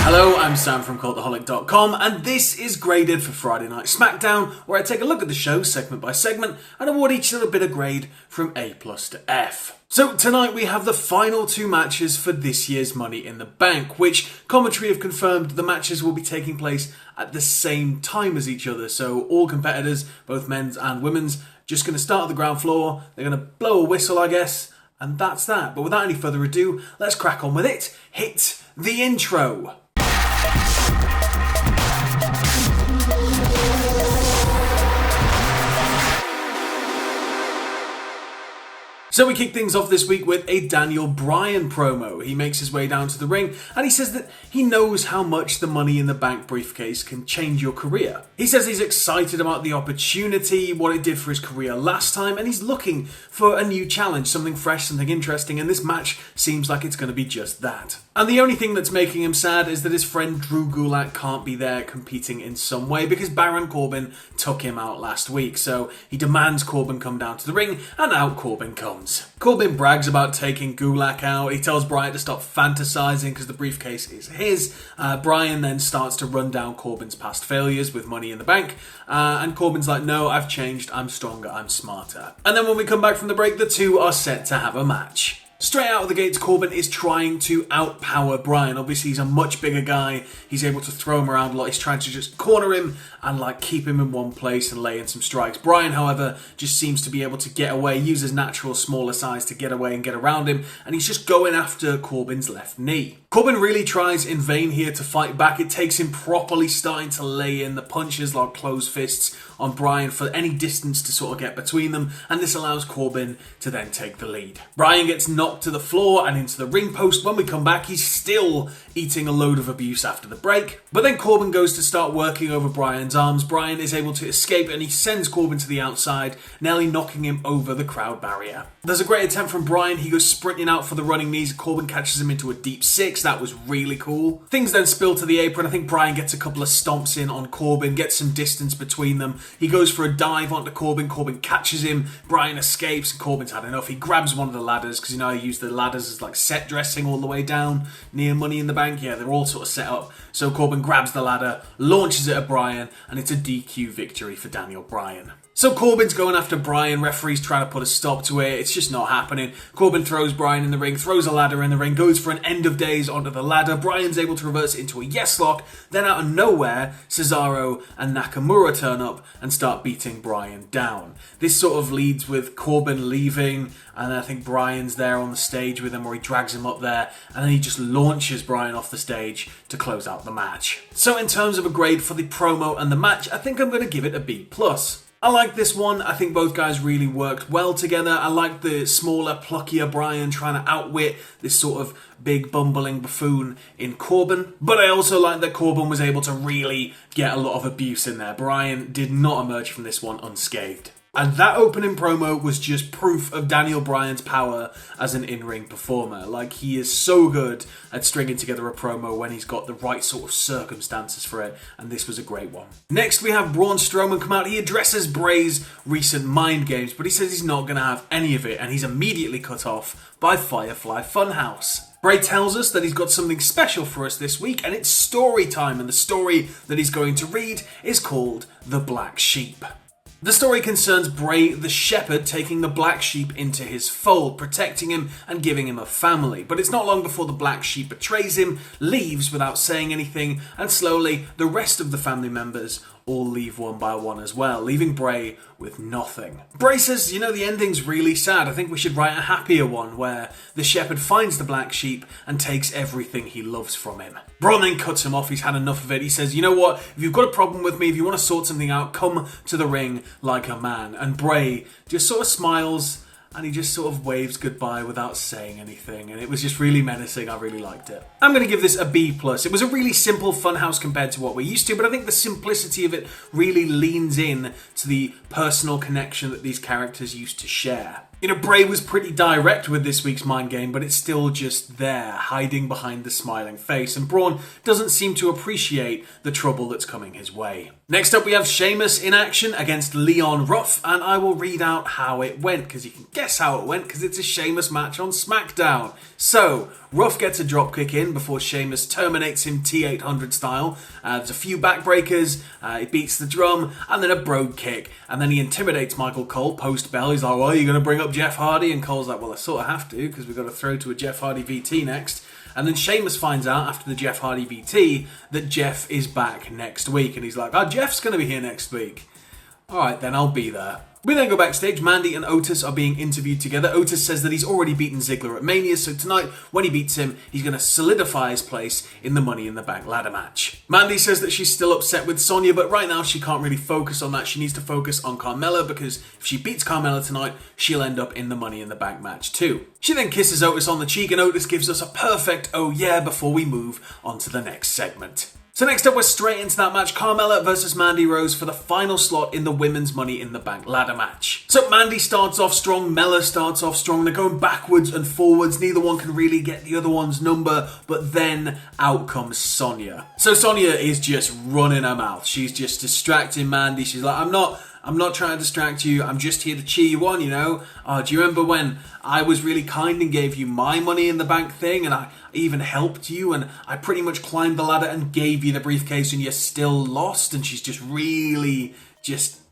Hello, I'm Sam from Cultaholic.com, and this is Graded for Friday Night SmackDown, where I take a look at the show segment by segment and award each little bit of grade from A+ to F. So tonight we have the final two matches for this year's Money in the Bank, which commentary have confirmed the matches will be taking place at the same time as each other. So all competitors, both men's and women's, just going to start at the ground floor. They're going to blow a whistle, I guess, and that's that. But without any further ado, let's crack on with it. Hit the intro. So we kick things off this week with a Daniel Bryan promo. He makes his way down to the ring and he says that he knows how much the Money in the Bank briefcase can change your career. He says he's excited about the opportunity, what it did for his career last time, and he's looking for a new challenge, something fresh, something interesting, and this match seems like it's going to be just that. And the only thing that's making him sad is that his friend Drew Gulak can't be there competing in some way because Baron Corbin took him out last week. So he demands Corbin come down to the ring, and out Corbin comes. Corbin brags about taking Gulak out. He tells Bryan to stop fantasizing because the briefcase is his. Bryan then starts to run down Corbin's past failures with Money in the Bank. And Corbin's like, no, I've changed. I'm stronger. I'm smarter. And then when we come back from the break, the two are set to have a match. Straight out of the gates, Corbin is trying to outpower Bryan. Obviously, he's a much bigger guy. He's able to throw him around a lot. He's trying to just corner him and keep him in one place and lay in some strikes. Bryan, however, just seems to be able to get away, use his natural smaller size to get away and get around him, and he's just going after Corbin's left knee. Corbin really tries in vain here to fight back. It takes him properly starting to lay in the punches like closed fists on Bryan for any distance to sort of get between them, and this allows Corbin to then take the lead. Bryan gets knocked to the floor and into the ring post. When we come back, he's still eating a load of abuse after the break, but then Corbin goes to start working over Bryan's arms. Bryan is able to escape and he sends Corbin to the outside, nearly knocking him over the crowd barrier. There's a great attempt from Bryan. He goes sprinting out for the running knees. Corbin catches him into a deep six. That was really cool. Things then spill to the apron. I think Bryan gets a couple of stomps in on Corbin, gets some distance between them. He goes for a dive onto Corbin. Corbin catches him. Bryan escapes and Corbin's had enough. He grabs one of the ladders because I use the ladders as set dressing all the way down near Money in the Bank. Yeah, they're all sort of set up. So Corbin grabs the ladder, launches it at Bryan, and it's a DQ victory for Daniel Bryan. So Corbin's going after Bryan. Referee's trying to put a stop to it. It's just not happening. Corbin throws Bryan in the ring, throws a ladder in the ring, goes for an end of days onto the ladder. Bryan's able to reverse it into a yes lock. Then out of nowhere, Cesaro and Nakamura turn up and start beating Bryan down. This sort of leads with Corbin leaving, and I think Bryan's there on the stage with him, or he drags him up there, and then he just launches Bryan off the stage to close out the match. So in terms of a grade for the promo and the match, I think I'm going to give it a B+. I like this one. I think both guys really worked well together. I like the smaller, pluckier Bryan trying to outwit this sort of big, bumbling buffoon in Corbin. But I also like that Corbin was able to really get a lot of abuse in there. Bryan did not emerge from this one unscathed. And that opening promo was just proof of Daniel Bryan's power as an in-ring performer. He is so good at stringing together a promo when he's got the right sort of circumstances for it, and this was a great one. Next, we have Braun Strowman come out. He addresses Bray's recent mind games, but he says he's not going to have any of it, and he's immediately cut off by Firefly Funhouse. Bray tells us that he's got something special for us this week, and it's story time, and the story that he's going to read is called The Black Sheep. The story concerns Bray the Shepherd taking the black sheep into his fold, protecting him and giving him a family. But it's not long before the black sheep betrays him, leaves without saying anything, and slowly the rest of the family members all leave one by one as well, leaving Bray with nothing. Bray says, the ending's really sad. I think we should write a happier one where the shepherd finds the black sheep and takes everything he loves from him. Braun then cuts him off. He's had enough of it. He says, you know what? If you've got a problem with me, if you want to sort something out, come to the ring like a man. And Bray just sort of smiles and he just sort of waves goodbye without saying anything, and it was just really menacing. I really liked it. I'm going to give this a B+. It was a really simple Funhouse compared to what we're used to, but I think the simplicity of it really leans in to the personal connection that these characters used to share. You know, Bray was pretty direct with this week's mind game, but it's still just there, hiding behind the smiling face, and Braun doesn't seem to appreciate the trouble that's coming his way. Next up, we have Sheamus in action against Leon Ruff, and I will read out how it went, because you can guess how it went, because it's a Sheamus match on SmackDown. So, Ruff gets a dropkick in before Sheamus terminates him T800 style. There's a few backbreakers, he beats the drum, and then a brogue kick, and then he intimidates Michael Cole post-bell. He's like, well, are you going to bring up Jeff Hardy? And Cole's like, well, I sort of have to, because we've got to throw to a Jeff Hardy VT next. And then Sheamus finds out after the Jeff Hardy VT that Jeff is back next week. And he's like, oh, Jeff's going to be here next week. Alright, then I'll be there. We then go backstage. Mandy and Otis are being interviewed together. Otis says that he's already beaten Ziggler at Mania, so tonight, when he beats him, he's going to solidify his place in the Money in the Bank ladder match. Mandy says that she's still upset with Sonya, but right now she can't really focus on that. She needs to focus on Carmella, because if she beats Carmella tonight, she'll end up in the Money in the Bank match too. She then kisses Otis on the cheek, and Otis gives us a perfect oh yeah before we move on to the next segment. So next up, we're straight into that match. Carmella versus Mandy Rose for the final slot in the Women's Money in the Bank ladder match. So Mandy starts off strong, Mella starts off strong. They're going backwards and forwards. Neither one can really get the other one's number, but then out comes Sonya. So Sonya is just running her mouth. She's just distracting Mandy. She's like, I'm not trying to distract you. I'm just here to cheer you on, you know. Do you remember when I was really kind and gave you my Money in the Bank thing, and I even helped you, and I pretty much climbed the ladder and gave you the briefcase, and you're still lost? And she's just really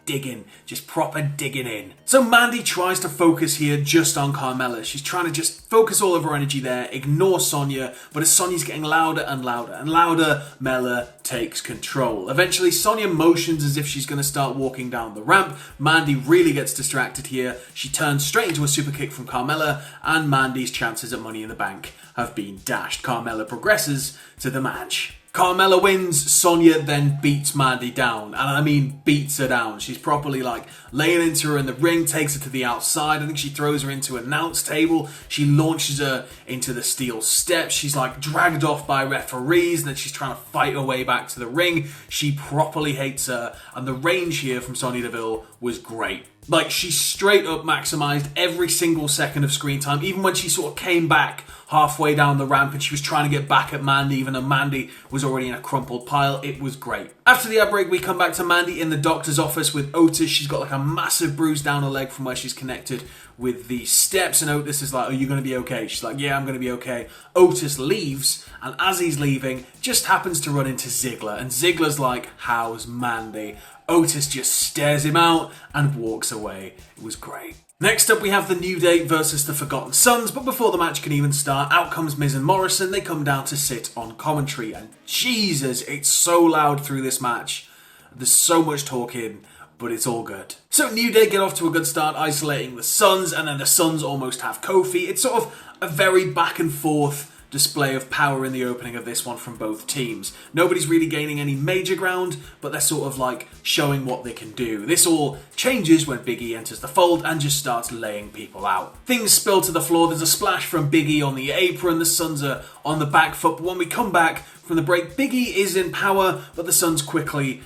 digging, just proper digging in. So Mandy tries to focus here just on Carmella. She's trying to just focus all of her energy there, ignore Sonya, but as Sonya's getting louder and louder and louder, Mella takes control. Eventually, Sonya motions as if she's going to start walking down the ramp. Mandy really gets distracted here. She turns straight into a super kick from Carmella, and Mandy's chances at Money in the Bank have been dashed. Carmella progresses to the match. Carmella wins, Sonya then beats Mandy down, and I mean beats her down. She's properly like laying into her in the ring, takes her to the outside. I think she throws her into an announce table. She launches her into the steel steps. She's like dragged off by referees, and then she's trying to fight her way back to the ring. She properly hates her, and the range here from Sonya Deville was great. Like, she straight up maximised every single second of screen time, even when she sort of came back halfway down the ramp and she was trying to get back at Mandy, even though Mandy was already in a crumpled pile. It was great. After the ad break, we come back to Mandy in the doctor's office with Otis. She's got like a massive bruise down her leg from where she's connected with the steps, and Otis is like, are you going to be okay? She's like, yeah, I'm going to be okay. Otis leaves, and as he's leaving, just happens to run into Ziggler, and Ziggler's like, how's Mandy? Otis just stares him out and walks away. It was great. Next up, we have the New Day versus the Forgotten Sons, but before the match can even start, out comes Miz and Morrison. They come down to sit on commentary, and Jesus, it's so loud through this match. There's so much talking, but it's all good. So New Day get off to a good start, isolating the Sons, and then the Sons almost have Kofi. It's sort of a very back and forth display of power in the opening of this one from both teams. Nobody's really gaining any major ground, but they're sort of like showing what they can do. This all changes when Big E enters the fold and just starts laying people out. Things spill to the floor. There's a splash from Big E on the apron. The Sons are on the back foot, but when we come back from the break, Big E is in power, but the Sons quickly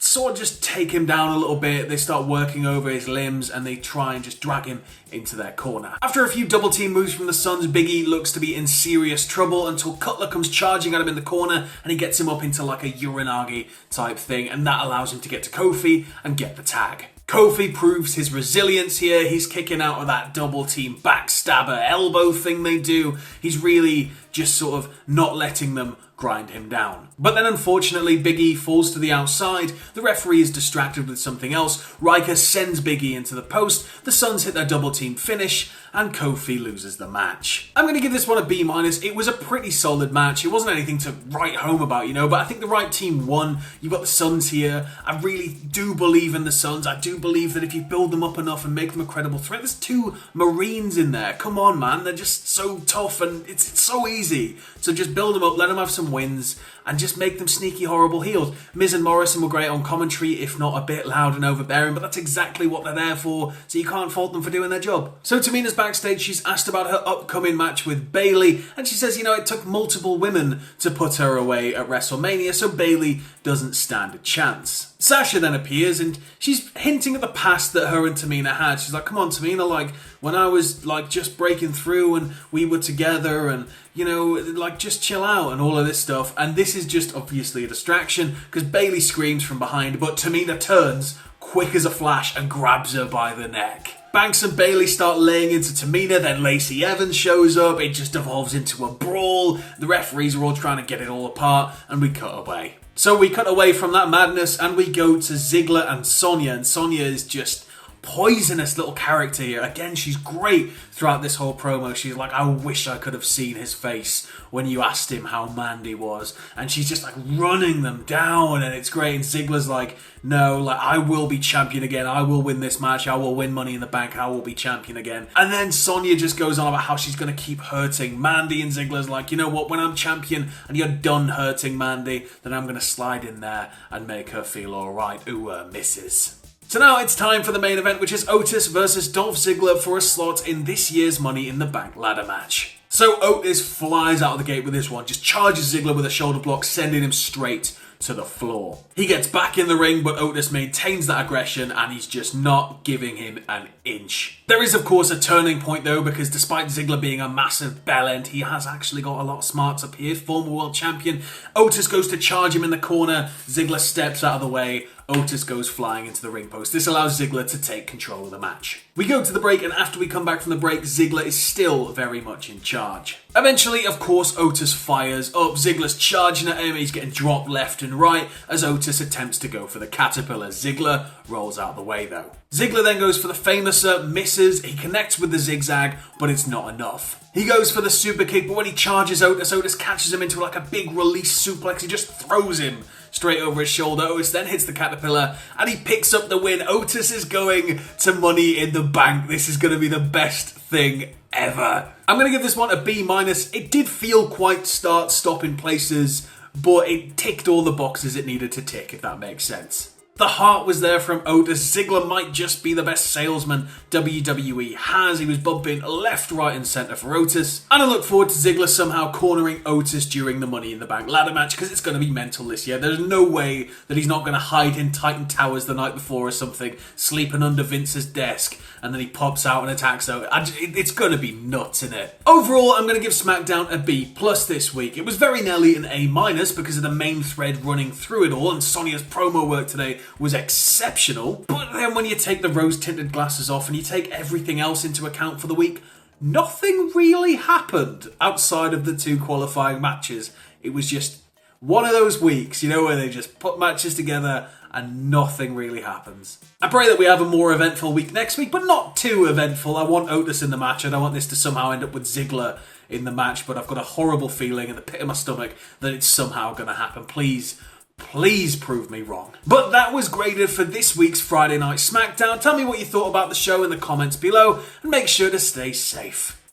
sort of just take him down a little bit. They start working over his limbs and they try and just drag him into their corner. After a few double team moves from the Sons, Big E looks to be in serious trouble until Cutler comes charging at him in the corner and he gets him up into like a Uranagi type thing, and that allows him to get to Kofi and get the tag. Kofi proves his resilience here. He's kicking out of that double team backstabber elbow thing they do. He's really just sort of not letting them grind him down. But then unfortunately, Big E falls to the outside. The referee is distracted with something else. Riker sends Big E into the post. The Sons hit their double team finish and Kofi loses the match. I'm going to give this one a B-. It was a pretty solid match. It wasn't anything to write home about, you know, but I think the right team won. You've got the Sons here. I really do believe in the Sons. I do believe that if you build them up enough and make them a credible threat, there's 2 Marines in there. Come on, man. They're just so tough and it's so easy. So just build them up, let them have some wins, and just make them sneaky, horrible heels. Miz and Morrison were great on commentary, if not a bit loud and overbearing, but that's exactly what they're there for, so you can't fault them for doing their job. So Tamina's backstage. She's asked about her upcoming match with Bayley, and she says, you know, it took multiple women to put her away at WrestleMania, so Bayley doesn't stand a chance. Sasha then appears and she's hinting at the past that her and Tamina had. She's like, come on Tamina, like when I was like just breaking through and we were together and you know, like just chill out and all of this stuff. And this is just obviously a distraction because Bayley screams from behind, but Tamina turns quick as a flash and grabs her by the neck. Banks and Bayley start laying into Tamina, then Lacey Evans shows up, it just evolves into a brawl, the referees are all trying to get it all apart, and we cut away. So we cut away from that madness and we go to Ziggler and Sonya is just poisonous little character here. Again, she's great throughout this whole promo. She's like, I wish I could have seen his face when you asked him how Mandy was. And she's just like running them down and it's great. And Ziggler's like, no, like I will be champion again. I will win this match. I will win Money in the Bank. I will be champion again. And then Sonya just goes on about how she's going to keep hurting Mandy, and Ziggler's like, you know what, when I'm champion and you're done hurting Mandy, then I'm going to slide in there and make her feel alright. Ooh, misses. So now it's time for the main event, which is Otis versus Dolph Ziggler for a slot in this year's Money in the Bank ladder match. So Otis flies out of the gate with this one, just charges Ziggler with a shoulder block, sending him straight to the floor. He gets back in the ring, but Otis maintains that aggression and he's just not giving him an inch. There is of course a turning point though, because despite Ziggler being a massive bellend, he has actually got a lot of smarts up here. Former world champion. Otis goes to charge him in the corner. Ziggler steps out of the way. Otis goes flying into the ring post. This allows Ziggler to take control of the match. We go to the break, and after we come back from the break, Ziggler is still very much in charge. Eventually, of course, Otis fires up. Ziggler's charging at him. He's getting dropped left and right as Otis attempts to go for the caterpillar. Ziggler rolls out of the way though. Ziggler then goes for the famouser, misses. He connects with the zigzag, but it's not enough. He goes for the super kick, but when he charges Otis, Otis catches him into like a big release suplex. He just throws him straight over his shoulder. Otis then hits the caterpillar and he picks up the win. Otis is going to Money in the Bank. This is going to be the best thing ever. I'm going to give this one a B-. It did feel quite start-stop in places, but it ticked all the boxes it needed to tick, if that makes sense. The heart was there from Otis. Ziggler might just be the best salesman WWE has. He was bumping left, right and centre for Otis. And I look forward to Ziggler somehow cornering Otis during the Money in the Bank ladder match, because it's going to be mental this year. There's no way that he's not going to hide in Titan Towers the night before or something, sleeping under Vince's desk, and then he pops out and attacks Otis. It's going to be nuts, isn't it? Overall, I'm going to give SmackDown a B+ this week. It was very nearly an A- because of the main thread running through it all, and Sonya's promo work today was exceptional. But then when you take the rose-tinted glasses off and you take everything else into account for the week, nothing really happened outside of the 2 qualifying matches. It was just one of those weeks, you know, where they just put matches together and nothing really happens. I pray that we have a more eventful week next week, but not too eventful. I want Otis in the match. I don't want this to somehow end up with Ziggler in the match, but I've got a horrible feeling in the pit of my stomach that it's somehow going to happen. Please prove me wrong. But that was graded for this week's Friday Night SmackDown. Tell me what you thought about the show in the comments below, and make sure to stay safe.